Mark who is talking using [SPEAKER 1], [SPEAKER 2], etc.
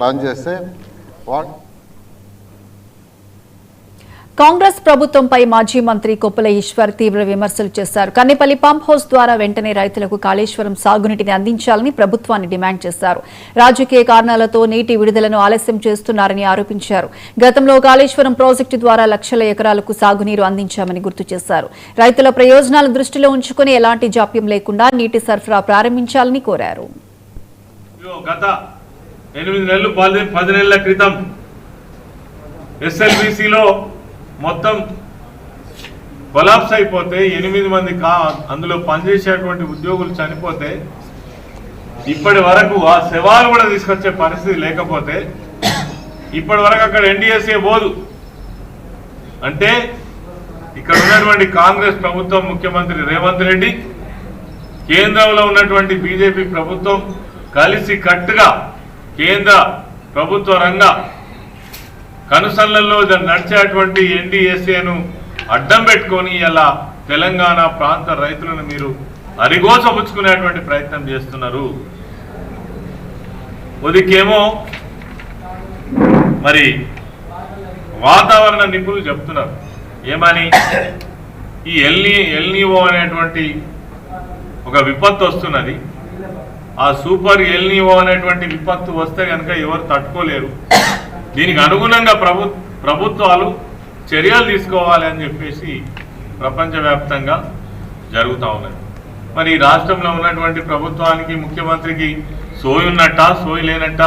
[SPEAKER 1] Plan చేస్తే
[SPEAKER 2] కాంగ్రెస్ ప్రభుత్వంపై మాజీ మంత్రి కొప్పుల ఈశ్వర్ తీవ్ర విమర్శలు చేశారు. కన్నెపల్లి పంప్ హౌస్ ద్వారా వెంటనే రైతులకు కాళేశ్వరం సాగునీటిని అందించాలని ప్రభుత్వాన్ని డిమాండ్ చేశారు. రాజకీయ కారణాలతో నీటి విడుదలను ఆలస్యం చేస్తున్నారని ఆరోపించారు. గతంలో కాళేశ్వరం ప్రాజెక్టు ద్వారా లక్షల ఎకరాలకు సాగునీరు అందించామని గుర్తు చేశారు. రైతుల ప్రయోజనాల దృష్టిలో ఉంచుకుని ఎలాంటి జాప్యం లేకుండా నీటి సరఫరా ప్రారంభించాలని కోరారు.
[SPEAKER 3] గత 8 నెలలు 10 నెలల క్రితం ఎస్ఎల్బిసిలో మొత్తం కొలాప్స్ అయిపోతే 8 మంది అందులో పనిచేసేటువంటి ఉద్యోగులు చనిపోతే ఇప్పటి వరకు ఆ శవాలు కూడా తీసుకొచ్చే పరిస్థితి లేకపోతే ఇప్పటి వరకు అక్కడ ఎన్డీఎస్ఏ పోదు అంటే ఇక్కడ ఉన్నటువంటి కాంగ్రెస్ ప్రభుత్వం, ముఖ్యమంత్రి రేవంత్ రెడ్డి, కేంద్రంలో ఉన్నటువంటి బీజేపీ ప్రభుత్వం కలిసి కట్టుగా కేంద్ర ప్రభుత్వ రంగ కనుసన్నల్లో నడిచేటువంటి ఎన్డీఎస్ఏను అడ్డం పెట్టుకొని ఇలా తెలంగాణ ప్రాంత రైతులను మీరు అరిగోసపుచ్చుకునేటువంటి ప్రయత్నం చేస్తున్నారు. ఉదికేమో మరి వాతావరణ నిపుణులు చెప్తున్నారు ఏమని, ఈ ఎల్నిఓ అనేటువంటి ఒక విపత్తు వస్తున్నది. ఆ సూపర్ ఎల్నిఓ అనేటువంటి విపత్తు వస్తే కనుక ఎవరు తట్టుకోలేరు. దీనికి అనుగుణంగా ప్రభుత్వాలు చర్యలు తీసుకోవాలి అని చెప్పేసి ప్రపంచవ్యాప్తంగా జరుగుతూ ఉన్నది. మరి రాష్ట్రంలో ఉన్నటువంటి ప్రభుత్వానికి, ముఖ్యమంత్రికి సోయి ఉన్నట్ట, సోయి లేనట్ట